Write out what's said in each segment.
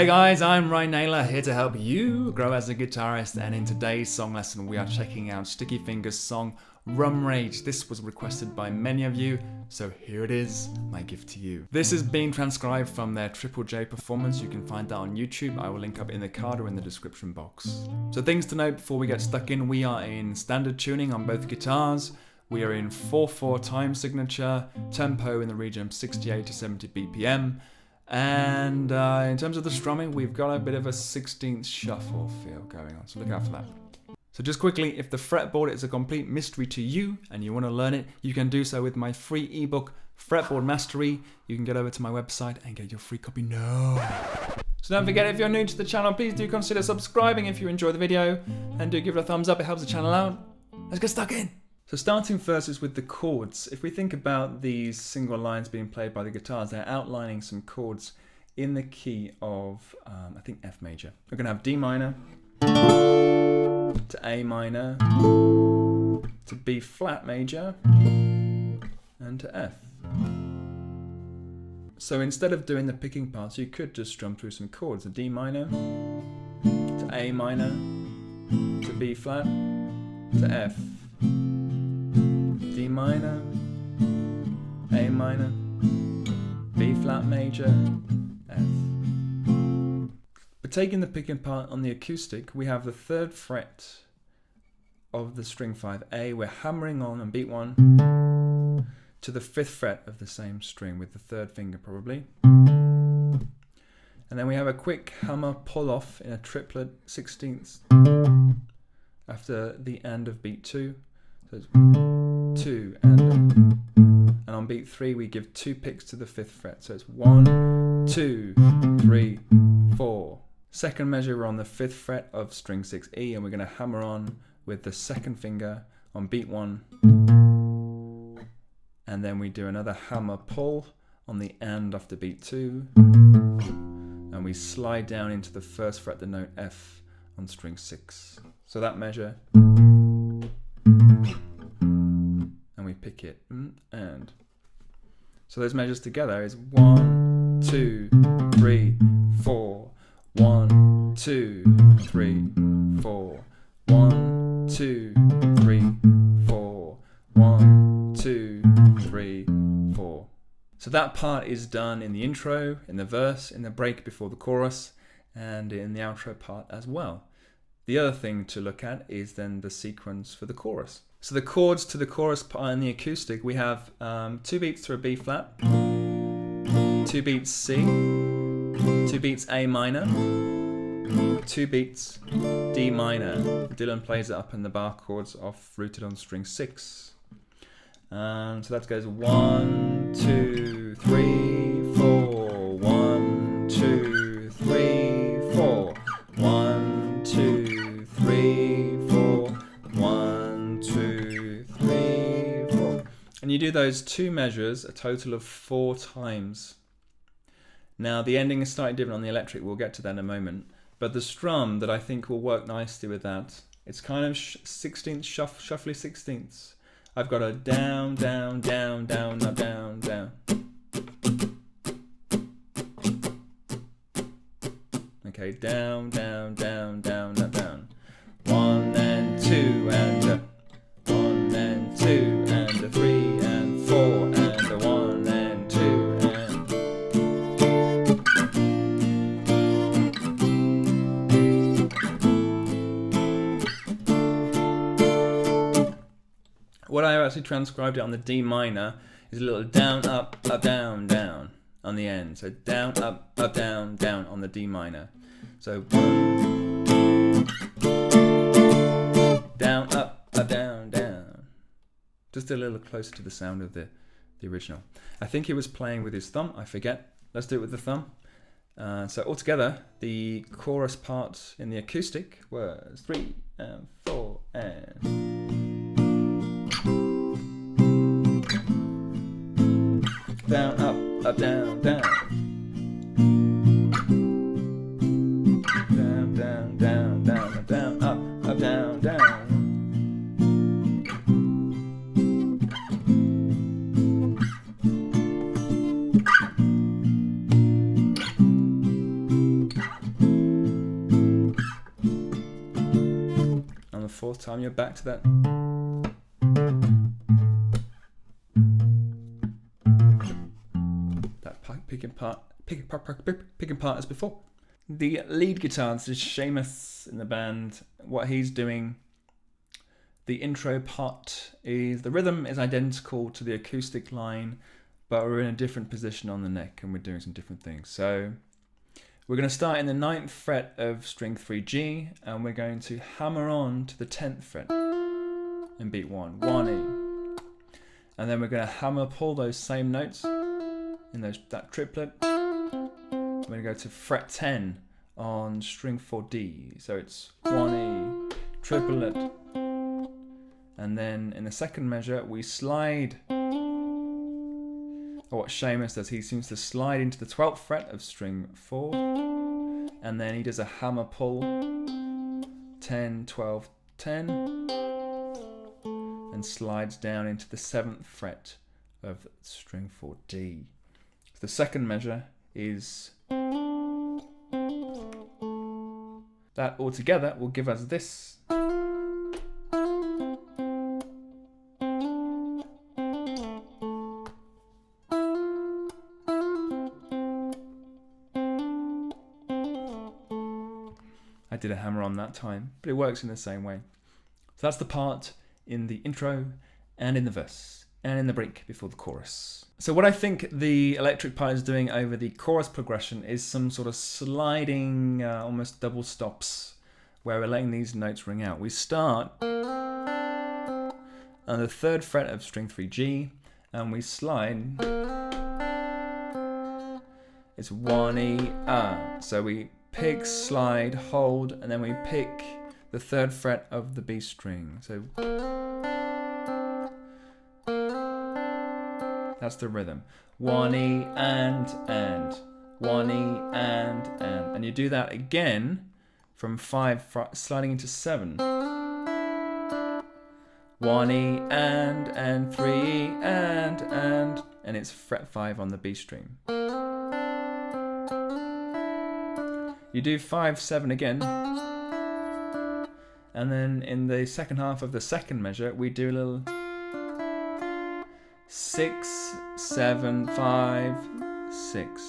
Hey guys, I'm Ry Naylor, here to help you grow as a guitarist, and in today's song lesson we are checking out Sticky Fingers' song Rum Rage. This was requested by many of you, so here it is, my gift to you. This is being transcribed from their Triple J performance. You can find that on YouTube. I will link up in the card or in the description box. So things to note before we get stuck in: we are in standard tuning on both guitars. We are in 4/4 time signature, tempo in the region of 68 to 70 BPM. And in terms of the strumming, we've got a bit of a 16th shuffle feel going on, so look out for that. So just quickly, if the fretboard is a complete mystery to you and you want to learn it, you can do so with my free ebook, Fretboard Mastery. You can get over to my website and get your free copy now. So don't forget, if you're new to the channel, please do consider subscribing if you enjoy the video, and do give it a thumbs up, it helps the channel out. Let's get stuck in. So starting first is with the chords. If we think about these single lines being played by the guitars, they're outlining some chords in the key of, I think, F major. We're going to have D minor, to A minor, to B flat major, and to F. So instead of doing the picking parts, you could just strum through some chords. A D minor, to A minor, to B flat, to F. D minor, A minor, B flat major, F. But taking the picking part on the acoustic, we have the 3rd fret of the string 5A. We're hammering on beat 1 to the 5th fret of the same string with the 3rd finger probably. And then we have a quick hammer pull off in a triplet 16ths after the end of beat 2. So it's 2 and on beat 3 we give 2 picks to the 5th fret, so it's 1, 2, 3, 4. Second measure, we're on the 5th fret of string 6E, and we're going to hammer on with the 2nd finger on beat 1, and then we do another hammer pull on the end after beat 2, and we slide down into the 1st fret, the note F on string 6. So that measure, and we pick it, and so those measures together is 1, 2, 3, 4, 1, 2, 3, 4, 1, 2, 3, 4, 1, 2, 3, 4. So that part is done in the intro, in the verse, in the break before the chorus, and in the outro part as well. The other thing to look at is then the sequence for the chorus. So the chords to the chorus part in the acoustic, we have 2 beats to a B flat, 2 beats C, 2 beats A minor, 2 beats D minor. Dylan plays it up in the bar chords off rooted on string 6. So that goes 1, 2, 3, 4, 1, 2, 3, 4, 1, 2, 3, 4, 1, 2, 3, 4. And you do those 2 measures a total of 4 times. Now the ending is slightly different on the electric, we'll get to that in a moment. But the strum that I think will work nicely with that, it's kind of 16th, shuffly 16ths. I've got a down, down, down, down, up, down, down. Okay, down, down, down, down, up, down. 1 and 2 and a 1 and 2 and a 3 and 4 and a 1 and 2 and. What I actually transcribed it on the D minor is a little down, up, down, down on the end. So down, up, down, down on the D minor. So down, up, down, down. Just a little closer to the sound of the original. I think he was playing with his thumb, I forget. Let's do it with the thumb. So altogether, the chorus part in the acoustic was 3 and 4 and. Down, up, down, down. Down, down, down, down, down, up, down, down. fourth time, you're back to that. Picking part as before. The lead guitar, this is Seamus in the band. What he's doing, the intro part is, the rhythm is identical to the acoustic line, but we're in a different position on the neck and we're doing some different things. So we're going to start in the 9th fret of string 3G, and we're going to hammer on to the 10th fret in beat 1, 1E. And then we're going to hammer pull those same notes in that triplet. I'm going to go to fret 10 on string 4D. So it's 1E, triplet, and then in the second measure we slide. Or what Seamus does, he seems to slide into the 12th fret of string 4, and then he does a hammer pull, 10, 12, 10, and slides down into the 7th fret of string 4D. So the second measure is that altogether will give us this. I did a hammer on that time, but it works in the same way. So that's the part in the intro and in the verse and in the break before the chorus. So what I think the electric part is doing over the chorus progression is some sort of sliding, almost double stops, where we're letting these notes ring out. We start on the 3rd fret of string 3G, and we slide. It's 1E, so we pick, slide, hold, and then we pick the 3rd fret of the B string. So that's the rhythm. 1E and 1E and you do that again from 5 sliding into 7. 1E and 3E and it's fret 5 on the B string. You do 5, 7 again, and then in the second half of the second measure we do a little 6, 7, 5, 6.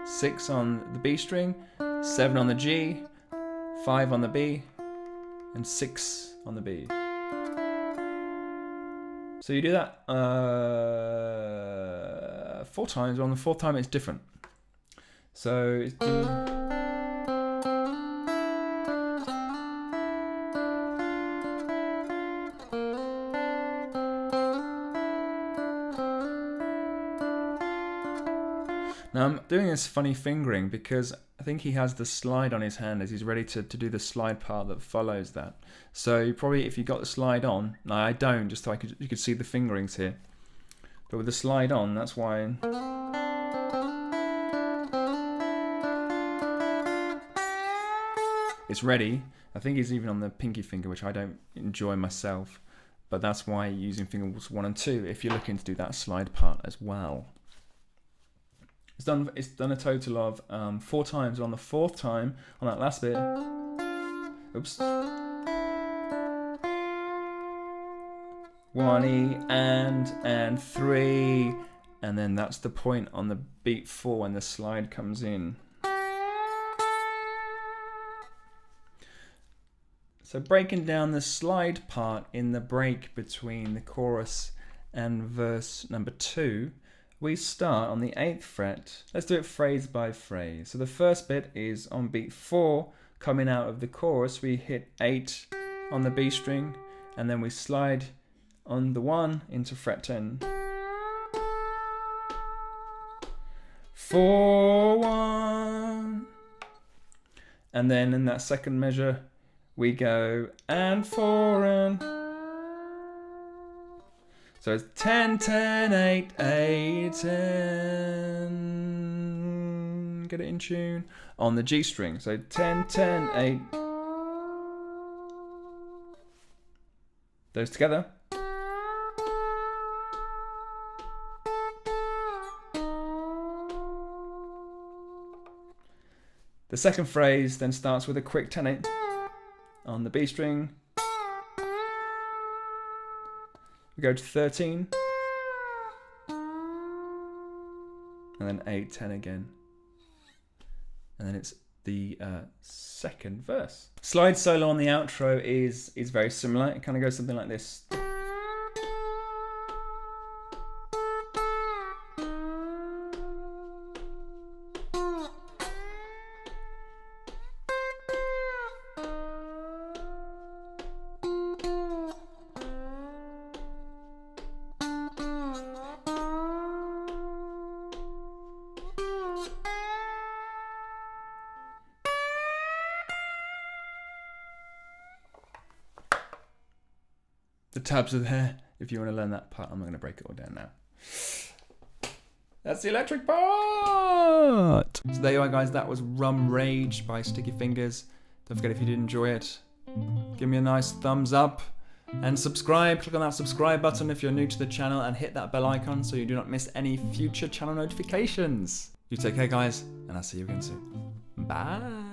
6 on the B string, 7 on the G, 5 on the B, and 6 on the B. So you do that 4 times. On the 4th time it's different. So it's now I'm doing this funny fingering because I think he has the slide on his hand as he's ready to do the slide part that follows that. So you probably, if you got the slide on, no I don't, just so you could see the fingerings here. But with the slide on, that's why. It's ready. I think he's even on the pinky finger, which I don't enjoy myself. But that's why you're using fingers 1 and 2 if you're looking to do that slide part as well. It's done a total of 4 times. On the 4th time, on that last bit, oops, 1E and 3, and then that's the point on the beat 4 when the slide comes in. So breaking down the slide part in the break between the chorus and verse number 2, we start on the 8th fret. Let's do it phrase by phrase. So the first bit is on beat 4, coming out of the chorus, we hit 8 on the B string, and then we slide on the 1 into fret 10. 4, 1. And then in that second measure, we go and 4 and. So it's 10, 10, 8, 8, 10. Get it in tune. On the G string. So 10, 10, 8. Those together. The second phrase then starts with a quick 10, 8 on the B string. We go to 13. And then 8, 10 again. And then it's the second verse. Slide solo on the outro is very similar. It kind of goes something like this. The tabs are there if you want to learn that part. I'm not going to break it all down now. That's the electric part! So there you are, guys. That was Rum Rage by Sticky Fingers. Don't forget, if you did enjoy it, give me a nice thumbs up and subscribe. Click on that subscribe button if you're new to the channel and hit that bell icon so you do not miss any future channel notifications. You take care, guys, and I'll see you again soon. Bye!